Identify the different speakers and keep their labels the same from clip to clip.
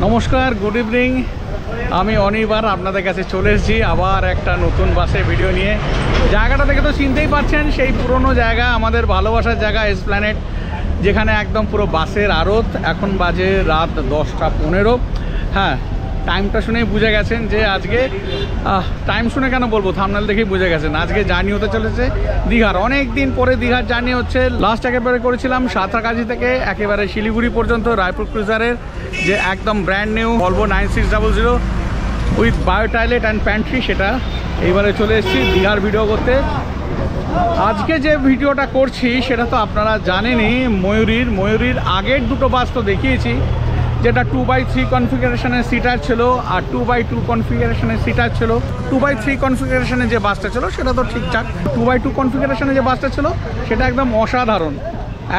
Speaker 1: নমস্কার, good evening. আমি অনিবার আপনাদের কাছে চলে এসেছি আবার একটা নতুন বাসের ভিডিও নিয়ে। জায়গাটা থেকে তো চিনতেই পারছেন, সেই পুরনো জায়গা, আমাদের ভালোবাসার জায়গা এসপ্ল্যানেড, যেখানে একদম পুরো বাসের আড়ত। এখন বাজে রাত 10:15। হ্যাঁ, টাইমটা শুনেই বুঝে গেছেন যে আজকে টাইম শুনে কেন বলবো, থাম্বনেল দেখেই বুঝে গেছেন আজকে জার্নি হতে চলেছে দীঘার। অনেক দিন পরে দীঘার জার্নি হচ্ছে। লাস্ট একেবারে করেছিলাম সাঁতরাগাছি থেকে একেবারে শিলিগুড়ি পর্যন্ত রায়পুর ক্রুজারের, যে একদম brand new Volvo 9600 with bio toilet and pantry. সেটা এইবারে চলে এসেছি দীঘার ভিডিও করতে। আজকে যে ভিডিওটা করছি সেটা তো আপনারা জানেনই, ময়ূরীর আগের দুটো বাস তো দেখিয়েছি, যেটা 2x3 কনফিগারেশনের সিটার ছিল আর 2x2 কনফিগারেশনের সিটার ছিল। 2x3 কনফিগারেশনের যে বাসটা ছিল সেটা তো ঠিকঠাক, 2x2 কনফিগারেশনের যে বাসটা ছিল সেটা একদম অসাধারণ,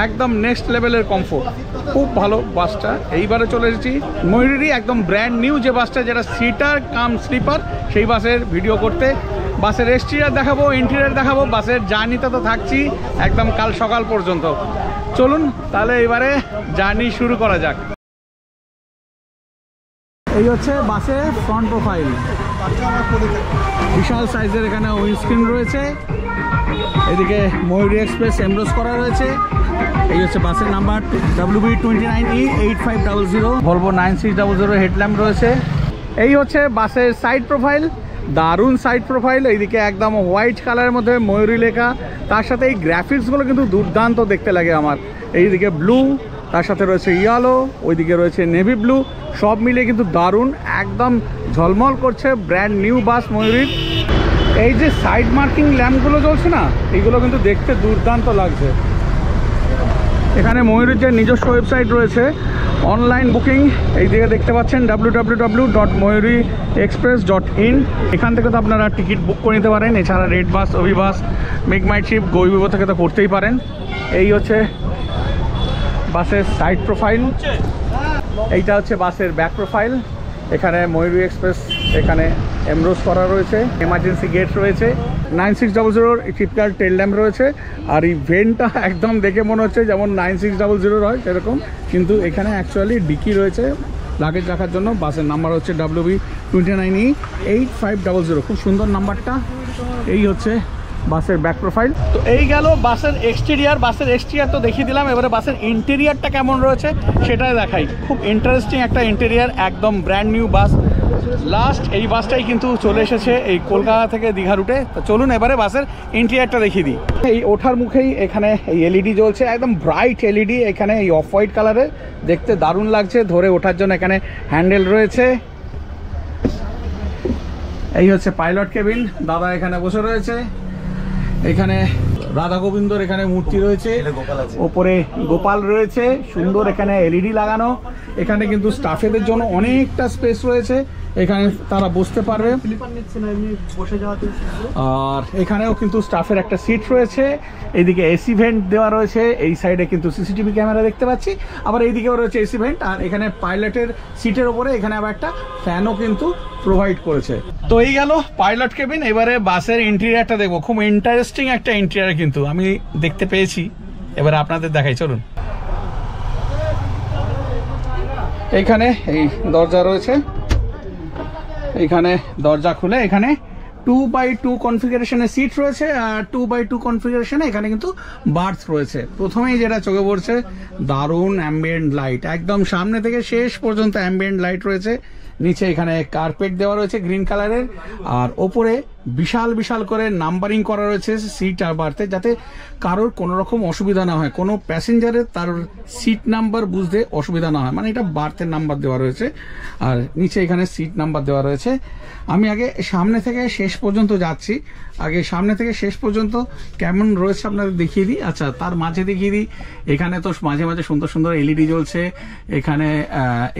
Speaker 1: একদম নেক্সট লেভেলের কমফোর্ট, খুব ভালো বাসটা। এইবারে চলে এসেছি ময়ূরী একদম ব্র্যান্ড নিউ যে বাসটা, যেটা সিটার কাম স্লিপার, সেই বাসের ভিডিও করতে। বাসের এক্সটেরিয়ার দেখাবো, ইন্টেরিয়ার দেখাবো, বাসের জার্নিতে তো থাকছি একদম কাল সকাল পর্যন্ত। চলুন তাহলে এবারে জার্নি শুরু করা যাক। এই হচ্ছে বাসের ফ্রন্ট প্রোফাইল, বিশাল সাইজের এখানে উইন্ডস্ক্রিন রয়েছে। এদিকে ময়ূরী এক্সপ্রেস এমব্রোস করা রয়েছে। এই হচ্ছে বাসের নাম্বার WB29E8500, ভলভো 9600 হেডল্যাম্প রয়েছে। এই হচ্ছে বাসের সাইড প্রোফাইল, দারুণ সাইড প্রোফাইল। এইদিকে একদম হোয়াইট কালারের মধ্যে ময়ূরী লেখা, তার সাথে এই গ্রাফিক্সগুলো কিন্তু দুর্দান্ত দেখতে লাগে আমার। এইদিকে ব্লু, তার সাথে রয়েছে ইয়েলো, ওইদিকে রয়েছে নেভি ব্লু, সব মিলিয়ে কিন্তু দারুণ, একদম ঝলমল করছে ব্র্যান্ড নিউ বাস ময়ূরীর। এই যে সাইড মার্কিং ল্যাম্পগুলো জ্বলছে না, এইগুলো কিন্তু দেখতে দুর্দান্ত লাগছে। এখানে ময়ূরীর যে নিজস্ব ওয়েবসাইট রয়েছে, অনলাইন বুকিং, এই দিকে দেখতে পাচ্ছেন www.moyuriexpress.in। এখান থেকে তো আপনারা টিকিট বুক করে নিতে পারেন। এছাড়া রেড বাস, অভিবাস, মেক মাই ট্রিপ, গো থেকে তো করতেই পারেন। এই হচ্ছে বাসের সাইড প্রোফাইল, এইটা হচ্ছে বাসের ব্যাক প্রোফাইল। এখানে ময়ূরী এক্সপ্রেস এখানে এমব্রোস করা রয়েছে, এমার্জেন্সি গেট রয়েছে, 9600 টিপিক্যাল টেল ল্যাম্প রয়েছে। আর এই ভেন্টটা একদম দেখে মনে হচ্ছে যেমন 9600 হয় সেরকম, কিন্তু এখানে অ্যাকচুয়ালি ডিকি রয়েছে লাগেজ রাখার জন্য। বাসের নাম্বার হচ্ছে WB29E8500, খুব সুন্দর নাম্বারটা। এই হচ্ছে বাসের ব্যাক প্রোফাইল। তো এই গেল বাসের এক্সটেরিয়ার। বাসের এক্সটেরিয়ার তো দেখিয়ে দিলাম, এবারে বাসের ইন্টেরিয়ারটা কেমন রয়েছে সেটাই দেখাই। খুব ইন্টারেস্টিং একটা ইন্টেরিয়ার, একদম ব্র্যান্ড নিউ বাস। লাস্ট এই বাসটাই কিন্তু চলে এসেছে এই কলকাতা থেকে দীঘা রুটে। তো চলুন এবারে বাসের ইন্টেরিয়ারটা দেখিয়ে দিই। এই ওঠার মুখেই এখানে এই এলইডি জ্বলছে, একদম ব্রাইট এলইডি। এখানে এই অফ হোয়াইট কালারের, দেখতে দারুণ লাগছে। ধরে ওঠার জন্য এখানে হ্যান্ডেল রয়েছে। এই হচ্ছে পাইলট কেবিন, দাদা এখানে বসে রয়েছে। এখানে রাধা গোবিন্দর এখানে মূর্তি রয়েছে, ওপরে গোপাল রয়েছে, সুন্দর এখানে এলইডি লাগানো। এখানে কিন্তু স্টাফেদের জন্য অনেকটা স্পেস রয়েছে, এখানে তারা বসতে পারবে। আর এখানেও কিন্তু স্টাফের একটা সিট রয়েছে। এইদিকে এসি ভেন্ট দেওয়া রয়েছে, এই সাইডে কিন্তু সিসিটিভি ক্যামেরা দেখতে পাচ্ছি, আবার এইদিকেও রয়েছে এসি ভেন্ট। আর এখানে পাইলটের সিটের ওপরে এখানে আবার একটা ফ্যানও কিন্তু প্রোভাইড করেছে। তো এই গেল পাইলট কেবিন। এবারে বাসের ইন্টেরিয়ারটা দেখবো, খুব ইন্টারেস্টিং একটা ইন্টেরিয়ার কিন্তু আমি দেখতে পেয়েছি, এবারে আপনাদের দেখাই, চলুন। এইখানে এই দরজা রয়েছে, এখানে দরজা খুলে এখানে 2x2 কনফিগারেশনের সিট রয়েছে। আর 2x2 কনফিগারেশনে এখানে কিন্তু বার্থ রয়েছে। প্রথমেই যেটা চোখে পড়ছে, দারুণ অ্যাম্বিয়েন্ট লাইট, একদম সামনে থেকে শেষ পর্যন্ত অ্যাম্বিয়েন্ট লাইট রয়েছে। নিচে এখানে কার্পেট দেওয়া রয়েছে গ্রিন কালারের, আর ওপরে বিশাল বিশাল করে নাম্বারিং করা রয়েছে সিট আর বার্থে, যাতে কারোর কোনো রকম অসুবিধা না হয়, কোনো প্যাসেঞ্জারের তার সিট নাম্বার বুঝতে অসুবিধা না হয়, মানে এটা বার্থের নাম্বার দেওয়া রয়েছে। আর নিচে এখানে সিট নাম্বার দেওয়া রয়েছে। আমি আগে সামনে থেকে শেষ পর্যন্ত যাচ্ছি, আগে সামনে থেকে শেষ পর্যন্ত কেমন রয়েছে আপনাদের দেখিয়ে দিই। আচ্ছা, তার মাঝে দেখিয়ে দিই, এখানে তো মাঝে মাঝে সুন্দর সুন্দর এলইডি জ্বলছে, এখানে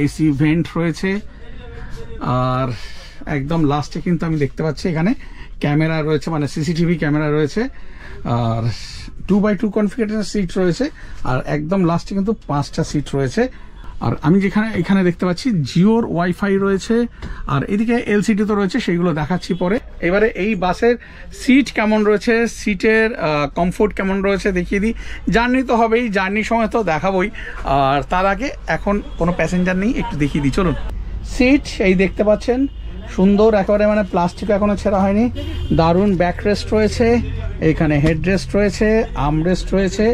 Speaker 1: এসি ভেন্ট রয়েছে। আর একদম লাস্টে কিন্তু আমি দেখতে পাচ্ছি এখানে ক্যামেরা রয়েছে, মানে সিসিটিভি ক্যামেরা রয়েছে। আর 2x2 কনফিগারেশন সিট রয়েছে, আর একদম লাস্টে কিন্তু 5টা সিট রয়েছে। আর আমি যেখানে এখানে দেখতে পাচ্ছি জিওর ওয়াইফাই রয়েছে, আর এদিকে এলসিডি তো রয়েছে, সেইগুলো দেখাচ্ছি পরে। এবারে এই বাসের সিট কেমন রয়েছে, সিটের কমফোর্ট কেমন রয়েছে দেখিয়ে দিই। জার্নি তো হবেই, জার্নির সময় তো দেখাবোই। আর তার আগে এখন কোনো প্যাসেঞ্জার নেই, একটু দেখিয়ে দিই, চলুন। সিট এই দেখতে পাচ্ছেন, সুন্দর একেবারে, মানে প্লাস্টিক এখনো ছেঁড়া হয়নি। দারুণ ব্যাকরেস্ট রয়েছে, এখানে হেডরেস্ট রয়েছে, আর্মরেস্ট রয়েছে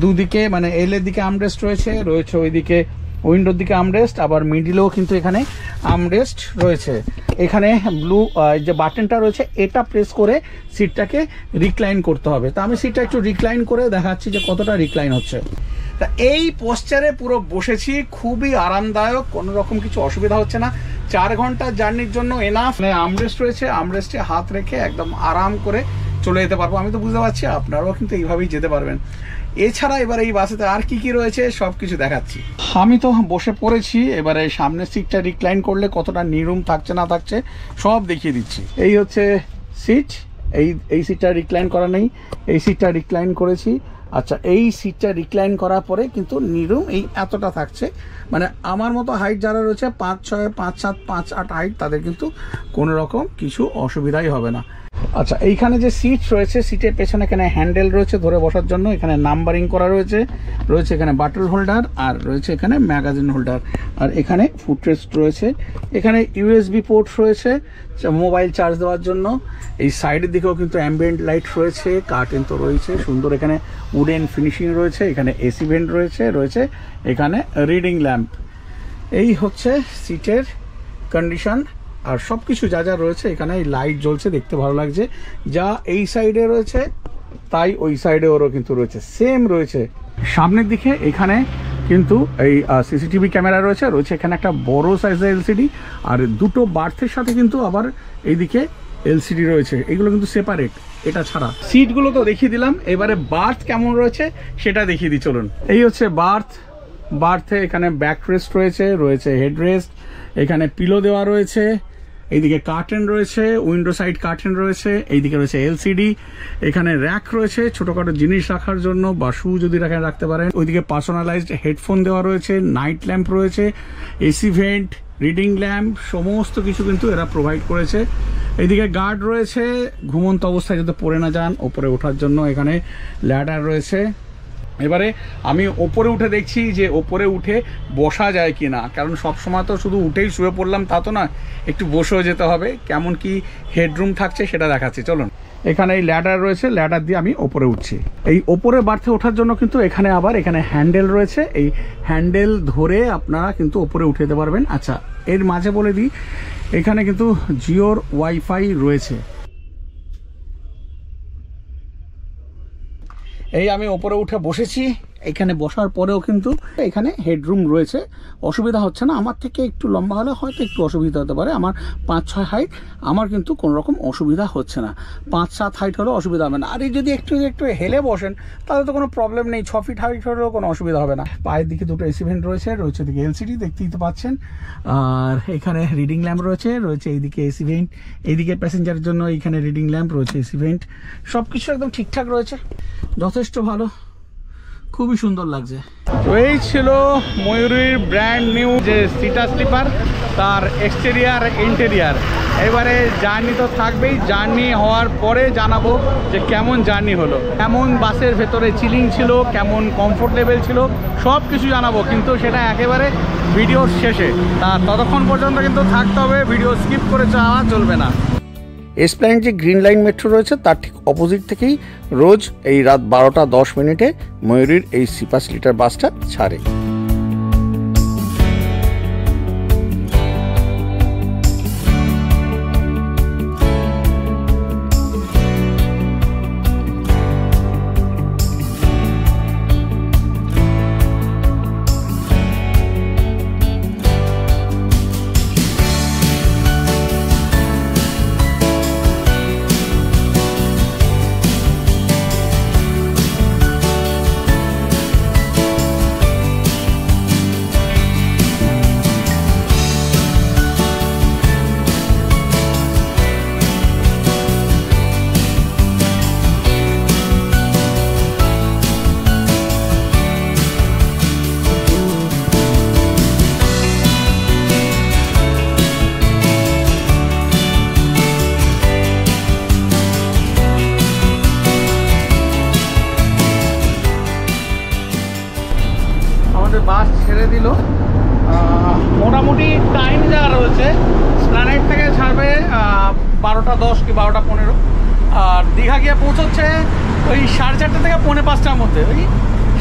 Speaker 1: দুদিকে, মানে এলের দিকে আর্মরেস্ট রয়েছে, ওইদিকে উইন্ডোর দিকে আর্মরেস্ট, আবার মিডিলেও কিন্তু এখানে আর্মরেস্ট রয়েছে। এখানে ব্লু যে বাটনটা রয়েছে এটা প্রেস করে সিটটাকে রিক্লাইন করতে হবে। তা আমি সিটটা একটু রিক্লাইন করে দেখাচ্ছি যে কতটা রিক্লাইন হচ্ছে। তা এই পোস্টারে পুরো বসেছি, খুবই আরামদায়ক, কোনো রকম কিছু অসুবিধা হচ্ছে না। 4 ঘন্টার জার্নির জন্য এনাফ। আর্মরেস্ট রয়েছে, আর্মরেস্টে হাত রেখে একদম আরাম করে চলে যেতে পারবো। আমি তো বুঝতে পারছি আপনারাও কিন্তু এইভাবেই যেতে পারবেন। এছাড়া এবার এই বাসেতে আর কি কি রয়েছে সব কিছু দেখাচ্ছি। আমি তো বসে পড়েছি, এবারে সামনের সিটটা রিক্লাইন করলে কতটা নিরুম থাকছে না থাকছে সব দেখিয়ে দিচ্ছি। এই হচ্ছে সিট, এই সিটটা রিক্লাইন করা নেই, এই সিটটা রিক্লাইন করেছি। আচ্ছা, এই সিটটা রিক্লাইন করার পরে কিন্তু নিরুম এই এতটা থাকছে, মানে আমার মতো হাইট যারা রয়েছে 5'6", 5'7", 5'8" হাইট, তাদের কিন্তু কোনো রকম কিছু অসুবিধাই হবে না। আচ্ছা, এইখানে যে সিট রয়েছে, সিটের পেছনে এখানে হ্যান্ডেল রয়েছে ধরে বসার জন্য, এখানে নাম্বারিং করা রয়েছে, এখানে বাটল হোল্ডার, আর রয়েছে এখানে ম্যাগাজিন হোল্ডার, আর এখানে ফুটরেস্ট রয়েছে, এখানে ইউএসবি পোর্ট রয়েছে মোবাইল চার্জ দেওয়ার জন্য। এই সাইডের দিকেও কিন্তু অ্যাম্বিয়েন্ট লাইট রয়েছে, কার্টেন তো রয়েছে সুন্দর, এখানে উডেন ফিনিশিং রয়েছে, এখানে এসি ভেন্ট রয়েছে এখানে রিডিং ল্যাম্প। এই হচ্ছে সিটের কন্ডিশন, আর সব কিছু যা যা রয়েছে এখানে এই লাইট জ্বলছে, দেখতে ভালো লাগছে। যা এই সাইডে রয়েছে তাই ওই সাইডে ওরও কিন্তু রয়েছে, সেম রয়েছে। সামনের দিকে এখানে কিন্তু এই সিসিটিভি ক্যামেরা রয়েছে এখানে একটা বড় সাইজের এলসিডি, আর দুটো বার্থের সাথে কিন্তু আবার এইদিকে এলসিডি রয়েছে, এগুলো কিন্তু সেপারেট এটা ছাড়া। সিটগুলো তো দেখিয়ে দিলাম, এবারে বার্থ কেমন রয়েছে সেটা দেখিয়ে দিই চলুন। এই হচ্ছে বার্থে এখানে ব্যাক রেস্ট রয়েছে হেড রেস্ট, এখানে পিলো দেওয়া রয়েছে, এইদিকে কার্টেন রয়েছে, উইন্ডো সাইড কার্টেন রয়েছে, এইদিকে রয়েছে এলসিডি, এখানে র্যাক রয়েছে ছোটখাটো জিনিস রাখার জন্য বা শু যদি রাখতে পারেন। ওইদিকে পার্সোনালাইজড হেডফোন দেওয়া রয়েছে, নাইট ল্যাম্প রয়েছে, এসি ভেন্ট, রিডিং ল্যাম্প, সমস্ত কিছু কিন্তু এরা প্রোভাইড করেছে। এইদিকে গার্ড রয়েছে, ঘুমন্ত অবস্থায় যাতে পড়ে না যান, ওপরে ওঠার জন্য এখানে ল্যাডার রয়েছে। এবারে আমি ওপরে উঠে দেখছি যে ওপরে উঠে বসা যায় কি না, কারণ সবসময় তো শুধু উঠেই শুয়ে পড়লাম তা তো না, একটু বসেও যেতে হবে। কেমন কি হেডরুম থাকছে সেটা দেখাচ্ছি চলুন। এখানে এই ল্যাডার রয়েছে, ল্যাডার দিয়ে আমি ওপরে উঠছি। এই ওপরে বার্থে ওঠার জন্য কিন্তু এখানে আবার এখানে হ্যান্ডেল রয়েছে, এই হ্যান্ডেল ধরে আপনারা কিন্তু ওপরে উঠে যেতে পারবেন। আচ্ছা, এর মাঝে বলে দিই এখানে কিন্তু জিওর ওয়াইফাই রয়েছে। এই আমি ওপরে উঠে বসেছি, এখানে বসার পরেও কিন্তু এখানে হেডরুম রয়েছে, অসুবিধা হচ্ছে না। আমার থেকে একটু লম্বা হলে হয়তো একটু অসুবিধা হতে পারে, আমার 5'6" হাইট, আমার কিন্তু কোনো রকম অসুবিধা হচ্ছে না। 5'7" হাইট হলেও অসুবিধা হবে না। আর এই যদি একটু হেলে বসেন তাহলে তো কোনো প্রবলেম নেই, 6 ফিট হাইট হলেও কোনো অসুবিধা হবে না। পায়ের দিকে দুটো এসি ভেন্ট রয়েছে এদিকে এলসিডি দেখতেই তো পাচ্ছেন, আর এখানে রিডিং ল্যাম্প রয়েছে এইদিকে এসি ভেন্ট, এইদিকে প্যাসেঞ্জারের জন্য এইখানে রিডিং ল্যাম্প রয়েছে, এসি ভেন্ট, সব কিছু একদম ঠিকঠাক রয়েছে, যথেষ্ট ভালো, খুবই সুন্দর লাগছে। তো এই ছিল ময়ূরীর ব্র্যান্ড নিউ যে সিটা স্লিপার, তার এক্সটেরিয়ার ইন্টেরিয়ার। এবারে জার্নি তো থাকবেই, জার্নি হওয়ার পরে জানাবো যে কেমন জার্নি হলো, কেমন বাসের ভেতরে চিলিং ছিল, কেমন কমফোর্ট লেভেল ছিল, সব কিছু জানাবো, কিন্তু সেটা একেবারে ভিডিওর শেষে। তা ততক্ষণ পর্যন্ত কিন্তু থাকতে হবে, ভিডিও স্কিপ করে যাওয়া চলবে না। এসপ্ল্যানেড যে গ্রিন লাইন মেট্রো রয়েছে তার ঠিক অপোজিট থেকেই রোজ এই রাত 12:10 ময়ূরীর এই সুপার স্লিটার বাসটা ছাড়ে। বাস ছেড়ে দিল, মোটামুটি টাইম যা রয়েছে স্প্ল্যানেড থেকে ছাড়বে 12টা 10 কি 12টা 15, আর দীঘা গিয়ে পৌঁছচ্ছে ওই 4:30 থেকে 4:45টার মধ্যে, ওই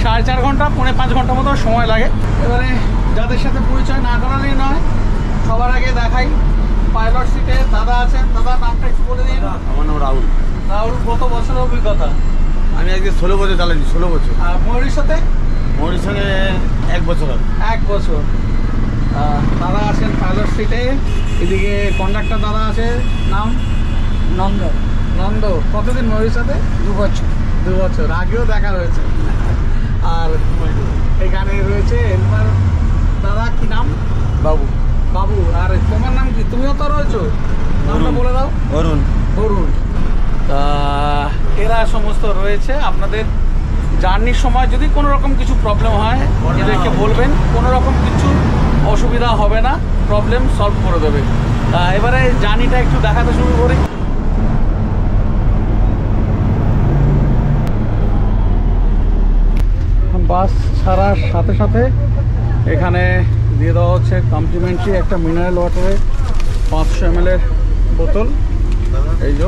Speaker 1: 4.5 ঘন্টা 4.5 ঘন্টার মতো সময় লাগে। এবারে যাদের সাথে পরিচয় না করালেই নয়, সবার আগে দেখাই পাইলট সিটে দাদা আছেন। দাদা নামটা একটু বলে দিন।
Speaker 2: আমার নাম রাহুল।
Speaker 1: রাহুল, কত বছরের অভিজ্ঞতা?
Speaker 2: আমি আজকে 16 বছর চালাচ্ছি। 16 বছর।
Speaker 1: আর ময়ূরীর সাথে?
Speaker 2: ময়ূরীর সঙ্গে 1 বছর।
Speaker 1: 1 বছর। দাদা আছেন পাইলট সিটে, এদিকে কন্ডাক্টর দাদা আছে, নাম
Speaker 3: নন্দ।
Speaker 1: নন্দ। কতদিন ময়ূরীর সাথে?
Speaker 3: 2 বছর।
Speaker 1: 2 বছর আগেও দেখা হয়েছে। আর এখানে রয়েছে এলবার দাদা, কি নাম?
Speaker 2: বাবু।
Speaker 1: বাবু। আর তোমার নাম কি? তুমিও তো রয়েছো, নামটা বলে দাও।
Speaker 2: অরুণ।
Speaker 1: অরুণ। এরা সমস্ত রয়েছে। আপনাদের জার্নির সময় যদি কোনো রকম কিছু প্রবলেম হয় এদেরকে বলবেন, কোনো রকম কিছু অসুবিধা হবে না, প্রবলেম সলভ করে দেবে। এবারে জার্নিটা একটু দেখাতে শুরু করি। বাস ছাড়ার সাথে সাথে এখানে দিয়ে দেওয়া হচ্ছে কমপ্লিমেন্টারি একটা মিনারেল ওয়াটারের 500 ml বোতল। এই যে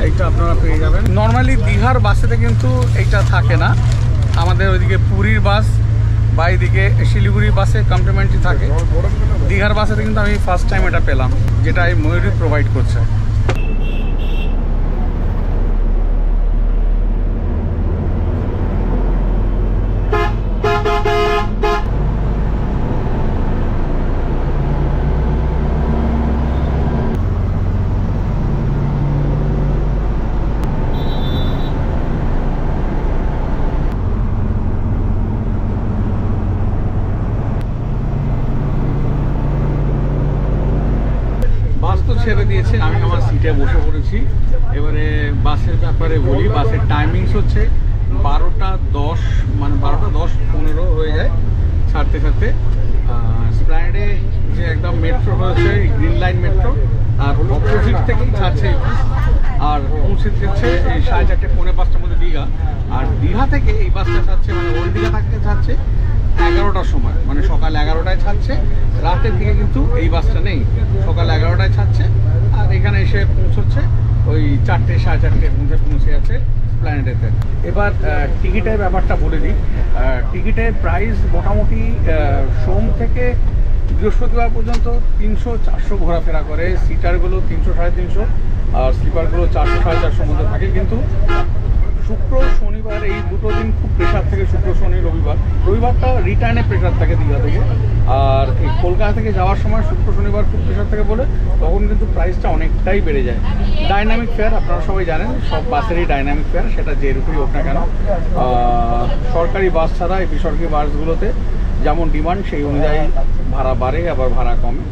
Speaker 1: এইটা আপনারা পেয়ে যাবেন। নর্মালি দীঘার বাসেতে কিন্তু এইটা থাকে না, আমাদের ওইদিকে পুরীর বাস বা এইদিকে শিলিগুড়ির বাসে কমপ্লিমেন্টারি থাকে। দীঘার বাসেতে কিন্তু আমি ফার্স্ট টাইম এটা পেলাম, যেটা এই ময়ূরী প্রোভাইড করছে। ছেড়ে দিয়েছে, আমি আমার সিটে বসে পড়েছি। এবারে বাসের ব্যাপারে বলি। বাসের টাইমিংস হচ্ছে 12টা 10, মানে 12টা 10-15 হয়ে যায় ছাড়তে ছাড়তে। স্প্ল্যানেডে যে একদম মেট্রো রয়েছে, গ্রিন লাইন মেট্রো, আর অপোজিট থেকেই ছাড়ছে। আর পৌঁছে দিচ্ছে এই 4:30 4:45টার মধ্যে দীঘা। আর দীঘা থেকে এই বাসটা ছাড়ছে, মানে ওল্ড দীঘা থেকে ছাড়ছে 11টার সময়, মানে সকাল 11টায় ছাড়ছে। রাতের দিকে কিন্তু এই বাসটা নেই, সকাল 11টায় ছাড়ছে। আর এখানে এসে পৌঁছচ্ছে ওই 4টে 4:30-এর মধ্যে পৌঁছে যাচ্ছে প্ল্যানেটেতে। এবার টিকিটের ব্যাপারটা বলে দিই। টিকিটের প্রাইস মোটামুটি সোম থেকে বৃহস্পতিবার পর্যন্ত 300-400 ঘোরাফেরা করে। সিটারগুলো 300-350, আর স্লিপারগুলো 400-450 মধ্যে থাকে। কিন্তু শুক্র শনিবার এই দুটো দিন খুব প্রেশার থেকে, শুক্র শনি রবিবারটা রিটার্নে প্রেশার থাকে দীঘা থেকে। আর এই কলকাতা থেকে যাওয়ার সময় শুক্র শনিবার খুব প্রেশার থাকে বলে তখন কিন্তু প্রাইসটা অনেকটাই বেড়ে যায়। ডাইনামিক ফেয়ার আপনারা সবাই জানেন, সব বাসেরই ডাইনামিক ফেয়ার, সেটা যে রুটই হোক না কেন। সরকারি বাস ছাড়া এই বেসরকারি বাসগুলোতে যেমন ডিমান্ড সেই অনুযায়ী ভাড়া বাড়ে, আবার ভাড়া কমে।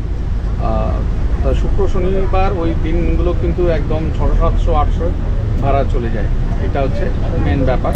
Speaker 1: তা শুক্র শনিবার ওই দিনগুলো কিন্তু একদম 600-700-800 ভাড়া চলে যায়। এটা হচ্ছে মেন ব্যাপার।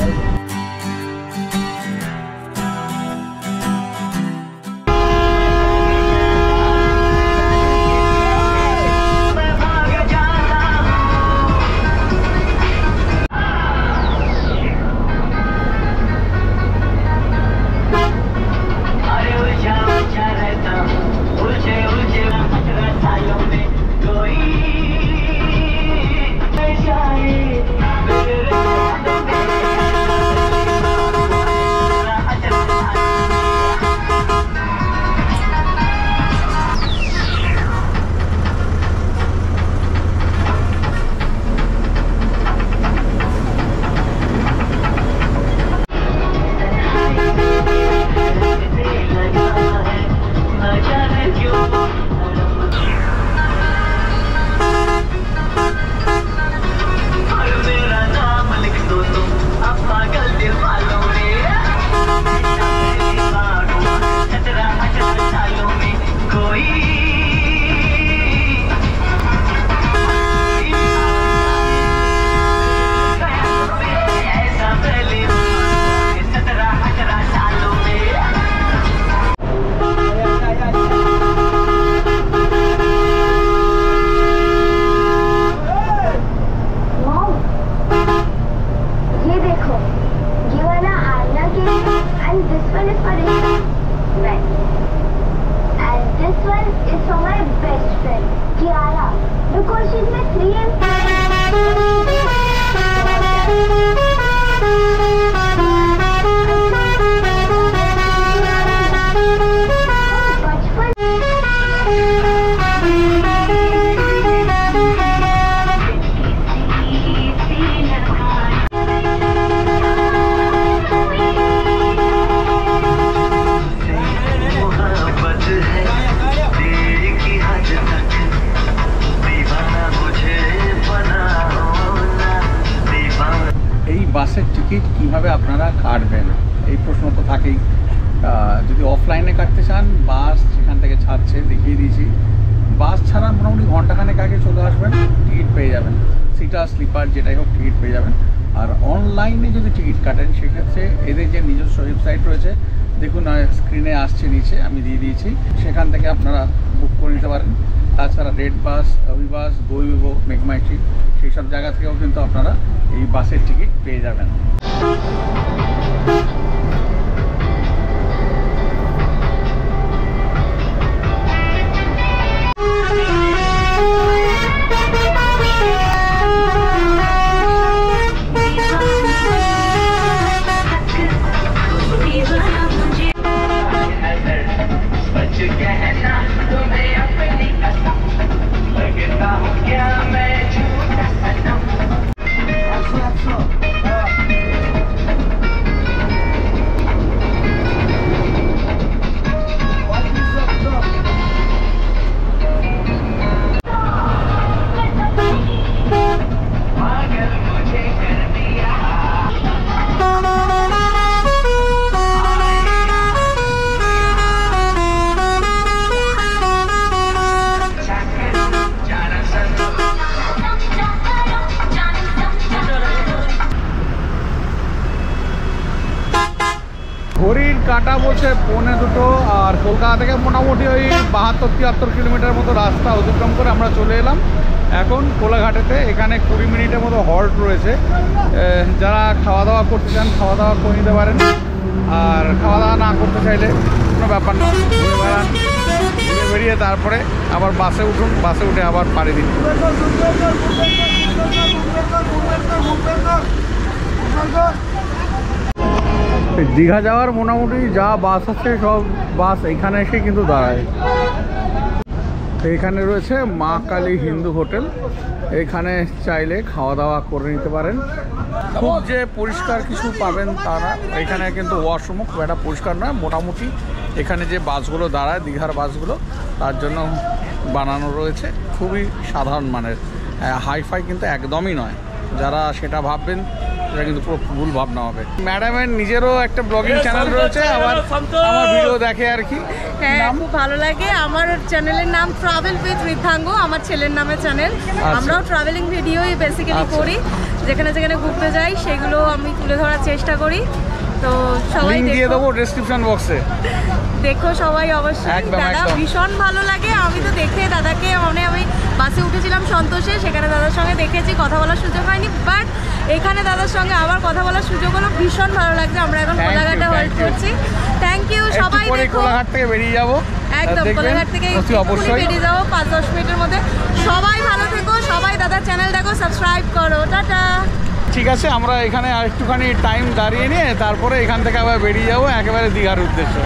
Speaker 4: And this one is for right.
Speaker 3: one is for my best friend, Kiara, because she's my 3M
Speaker 1: বাসের টিকিট কিভাবে আপনারা কাটবেন এই প্রশ্ন তো থাকেই। যদি অফলাইনে কাটতে চান, বাস যেখান থেকে ছাড়ছে দেখিয়ে দিয়েছি, বাস ছাড়া মোটামুটি ঘন্টাখানেক আগে চলে আসবেন, টিকিট পেয়ে যাবেন, সিটার স্লিপার যেটাই হোক টিকিট পেয়ে যাবেন। আর অনলাইনে যদি টিকিট কাটেন সেক্ষেত্রে এদের যে নিজস্ব ওয়েবসাইট রয়েছে, দেখুন স্ক্রিনে আসছে নিচে, আমি দিয়ে দিয়েছি, সেখান থেকে আপনারা বুক করে নিতে পারেন। তাছাড়া রেড বাস, অভিবাস, গইবিবো, মেঘমাইট্রি সেই সব জায়গা থেকেও কিন্তু আপনারা এই বাসের টিকিট পেয়ে যাবেন। ঘড়ির কাঁটা বলছে 1:45, আর কলকাতা থেকে মোটামুটি ওই 72-73 কিলোমিটার মতো রাস্তা অতিক্রম করে আমরা চলে এলাম এখন কোলাঘাটেতে। এখানে 20 মিনিটের মতো হল্ট রয়েছে, যারা খাওয়া দাওয়া করতে চান খাওয়া দাওয়া করে নিতে পারেন, আর খাওয়া দাওয়া না করতে চাইলে কোনো ব্যাপার না, ঘুরে বেড়ান, ঘুরে বেরিয়ে তারপরে আবার বাসে উঠুন, বাসে উঠে আবার পাড়ি দিন। দীঘা যাওয়ার মোটামুটি যা বাস আছে সব বাস এইখানে এসে কিন্তু দাঁড়ায়। এইখানে রয়েছে মা কালী হিন্দু হোটেল, এখানে চাইলে খাওয়া দাওয়া করে নিতে পারেন। খুব যে পরিষ্কার কিছু পাবেন তা না, এখানে কিন্তু ওয়াশরুমও খুব একটা পরিষ্কার নয়। মোটামুটি এখানে যে বাসগুলো দাঁড়ায় দীঘার বাসগুলো, তার জন্য বানানো রয়েছে, খুবই সাধারণ মানের, হাইফাই কিন্তু একদমই নয়। যারা সেটা ভাববেন এটা কিন্তু পুরো ভুল ভাবনা হবে। ম্যাডামের নিজেরও একটা ব্লগিং চ্যানেল রয়েছে, আবার আমার ভিডিও দেখে আর কি।
Speaker 4: হ্যাঁ, খুব ভালো লাগে। আমার চ্যানেলের নাম ট্রাভেল উইথ ঋদ্ধাঙ্গ, আমার ছেলের নামে চ্যানেল। আমরাও ট্রাভেলিং ভিডিওই বেসিক্যালি করি, যেখানে যেখানে ঘুরতে যাই সেগুলো আমি তুলে ধরার চেষ্টা করি। তো সবাই
Speaker 1: দিয়ে দেবো ডেসক্রিপশন বক্সে,
Speaker 4: দেখো সবাই অবশ্যই। দাদা ভীষণ ভালো লাগে, আমি তো দেখে দাদাকে আমি বাসে উঠেছিলাম সন্তোষে, সেখানে দাদার সঙ্গে দেখেছি, কথা বলার সুযোগ হয়নি, বাট এখানে দাদার সঙ্গে আবার কথা বলার সুযোগ হলো, ভীষণ ভালো লাগছে। আমরা এখন কোলাঘাটে হল্ট করছি। থ্যাংক ইউ সবাই। দেখো
Speaker 1: কোলাঘাট থেকে বেরিয়ে যাবো,
Speaker 4: একদম কোলাঘাট থেকে
Speaker 1: অবশ্যই
Speaker 4: বেরিয়ে যাবো 5-10 মিনিটের মধ্যে। সবাই ভালো থেকো, সবাই দাদার চ্যানেল দেখো, সাবস্ক্রাইব করো, টাটা।
Speaker 1: ঠিক আছে, আমরা এখানে আর একটুখানি টাইম দাঁড়িয়ে নিয়ে তারপরে এখান থেকে আবার বেরিয়ে যাবো একেবারে দীঘার উদ্দেশ্যে।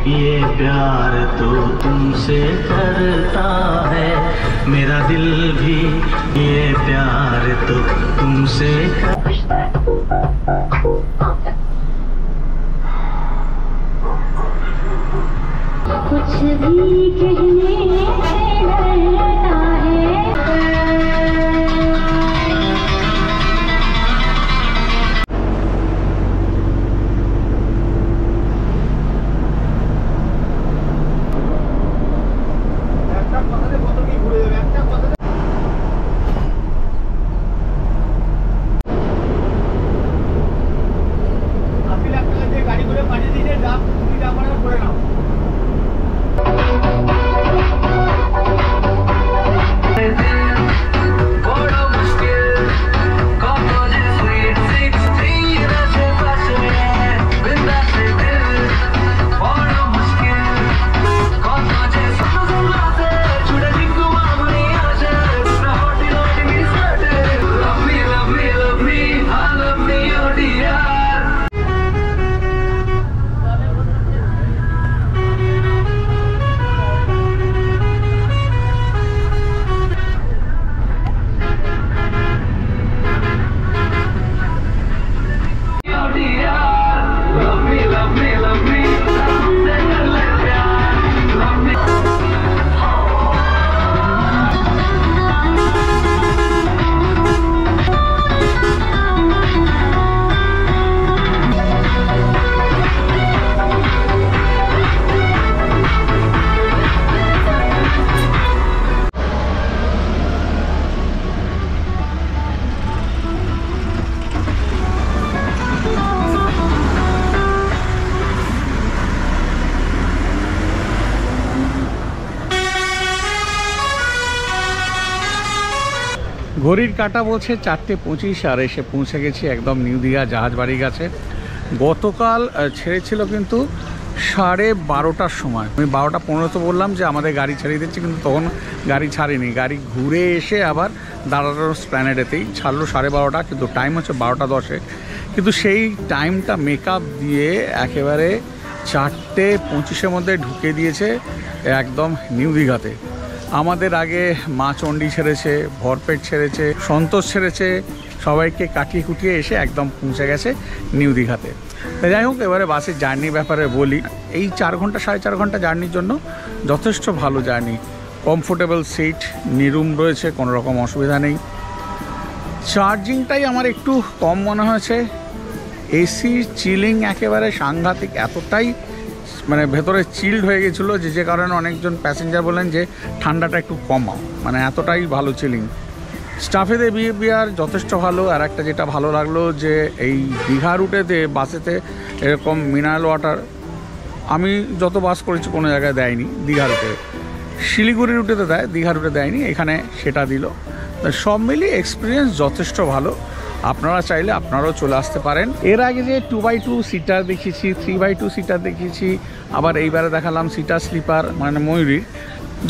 Speaker 5: ये प्यार तो तुमसे करता है मेरा दिल भी ये प्यार तो तुमसे
Speaker 3: कुछ भी कहने से डरता है
Speaker 1: ঘড়ির কাঁটা বলছে 4:25 আর এসে পৌঁছে গেছি একদম নিউ দীঘা জাহাজবাড়ির কাছে। গতকাল ছেড়েছিল কিন্তু 12:30টার সময়। আমি 12:15 বললাম যে আমাদের গাড়ি ছেড়ে দিচ্ছি, কিন্তু তখন গাড়ি ছাড়েনি, গাড়ি ঘুরে এসে আবার দাঁড়ানোর স্প্ল্যানেডেতেই ছাড়লো 12:30, কিন্তু টাইম হচ্ছে 12:10। কিন্তু সেই টাইমটা মেকআপ দিয়ে একেবারে 4:25-এর মধ্যে ঢুকে দিয়েছে একদম নিউ দীঘাতে। আমাদের আগে মা চণ্ডী ছেড়েছে, ভরপেট ছেড়েছে, সন্তোষ ছেড়েছে, সবাইকে কাটিয়ে কুটিয়ে এসে একদম পৌঁছে গেছে নিউ দীঘাতে। তাই যাই হোক, এবারে বাসের জার্নির ব্যাপারে বলি। এই 4 ঘন্টা 4.5 ঘন্টা জার্নির জন্য যথেষ্ট ভালো জার্নি। কমফোর্টেবল সিট, নিরুম রয়েছে, কোনো রকম অসুবিধা নেই। চার্জিংটাই আমার একটু কম মনে হয়েছে। এসি চিলিং একেবারে সাংঘাতিক, এতটাই মানে ভেতরে চিল্ড হয়ে গেছিলো যে কারণে অনেকজন প্যাসেঞ্জার বললেন যে ঠান্ডাটা একটু কমাও, মানে এতটাই ভালো চিলিং। স্টাফেদের বিহেভিয়ার যথেষ্ট ভালো। আর একটা যেটা ভালো লাগলো যে এই দীঘা রুটেতে বাসেতে এরকম মিনারেল ওয়াটার আমি যত বাস করেছি কোনো জায়গায় দেয়নি। দীঘা রুটে, শিলিগুড়ি রুটেতে দেয়, দীঘা রুটে দেয়নি, এখানে সেটা দিল। সব মিলিয়ে এক্সপিরিয়েন্স যথেষ্ট ভালো। আপনারা চাইলে আপনারাও চলে আসতে পারেন। এর আগে যে 2x2 সিটার দেখিয়েছি, 3x2 সিটার দেখিয়েছি, আবার এইবারে দেখালাম সিটার স্লিপার মানে ময়ূরীর,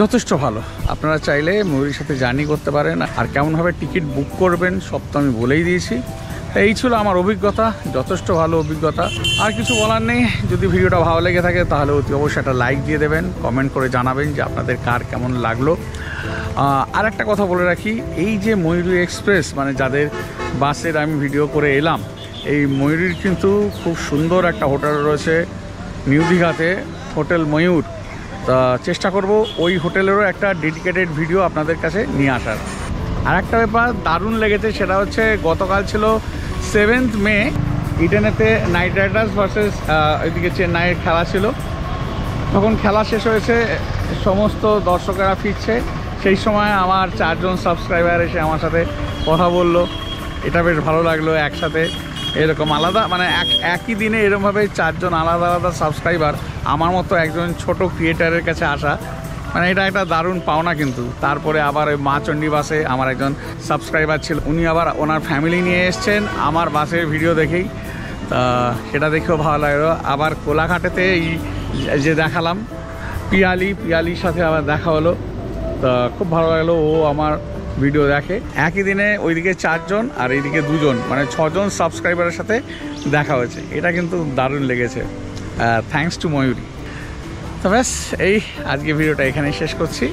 Speaker 1: যথেষ্ট ভালো। আপনারা চাইলে ময়ূরীর সাথে জার্নি করতে পারেন। আর কেমনভাবে টিকিট বুক করবেন সব তো আমি বলেই দিয়েছি। এই ছিল আমার অভিজ্ঞতা, যথেষ্ট ভালো অভিজ্ঞতা। আর কিছু বলার নেই। যদি ভিডিওটা ভালো লেগে থাকে তাহলে অতি অবশ্যই একটা লাইক দিয়ে দেবেন, কমেন্ট করে জানাবেন যে আপনাদের কার কেমন লাগলো। আর একটা কথা বলে রাখি, এই যে ময়ূরী এক্সপ্রেস মানে যাদের বাসের আমি ভিডিও করে এলাম, এই ময়ূরীর কিন্তু খুব সুন্দর একটা হোটেল রয়েছে নিউ দীঘাতে, হোটেল ময়ূর। তা চেষ্টা করব ওই হোটেলেরও একটা ডেডিকেটেড ভিডিও আপনাদের কাছে নিয়ে আসার। আর একটা ব্যাপার দারুণ লেগেছে, সেটা হচ্ছে গতকাল ছিল 7th মে, ইডেনেতে নাইট রাইডার্স ভার্সেস ওইদিকে চেন্নাইয়ের খেলা ছিল। তখন খেলা শেষ হয়েছে, সমস্ত দর্শকেরা ফিরছে, সেই সময় আমার 4 জন সাবস্ক্রাইবার এসে আমার সাথে কথা বললো। এটা বেশ ভালো লাগলো, একসাথে এরকম আলাদা মানে একই দিনে এরকমভাবে 4 জন আলাদা আলাদা সাবস্ক্রাইবার আমার মতো একজন ছোট ক্রিয়েটারের কাছে আসা, মানে এটা একটা দারুণ পাওনা। কিন্তু তারপরে আবার ওই মা চণ্ডী বাসে আমার একজন সাবস্ক্রাইবার ছিল, উনি আবার ওনার ফ্যামিলি নিয়ে এসছেন আমার বাসের ভিডিও দেখেই, তা সেটা দেখেও ভালো লাগলো। আবার কোলাঘাটেতে এই যে দেখালাম পিয়ালির সাথে আবার দেখা হলো, তা খুব ভালো লাগলো, ও আমার ভিডিও দেখে। একই দিনে ওইদিকে 4 জন আর এইদিকে 2 জন, মানে 6 জন সাবস্ক্রাইবারের সাথে দেখা হয়েছে। এটা কিন্তু দারুণ লেগেছে। থ্যাঙ্কস টু ময়ূরী। তো ব্যাস এই আজকে ভিডিওটা এখানেই শেষ করছি।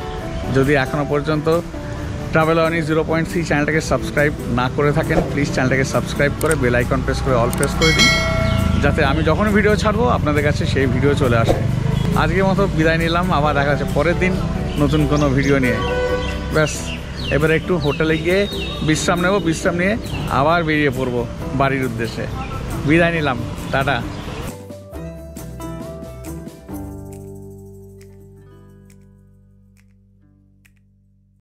Speaker 1: যদি এখনও পর্যন্ত ট্রাভেল অনি 0.3 চ্যানেলটাকে সাবস্ক্রাইব না করে থাকেন, প্লিজ চ্যানেলটাকে সাবস্ক্রাইব করে বেল আইকন প্রেস করে অল প্রেস করে দিন, যাতে আমি যখন ভিডিও ছাড়বো আপনাদের কাছে সেই ভিডিও চলে আসে। আজকের মতো বিদায় নিলাম, আবার দেখা যাচ্ছে পরের দিন নতুন কোনো ভিডিও নিয়ে। ব্যাস এবারে একটু হোটেলে গিয়ে বিশ্রাম নেব, বিশ্রাম নিয়ে আবার বেরিয়ে পড়বো বাড়ির উদ্দেশ্যে। বিদায় নিলাম, টাটা।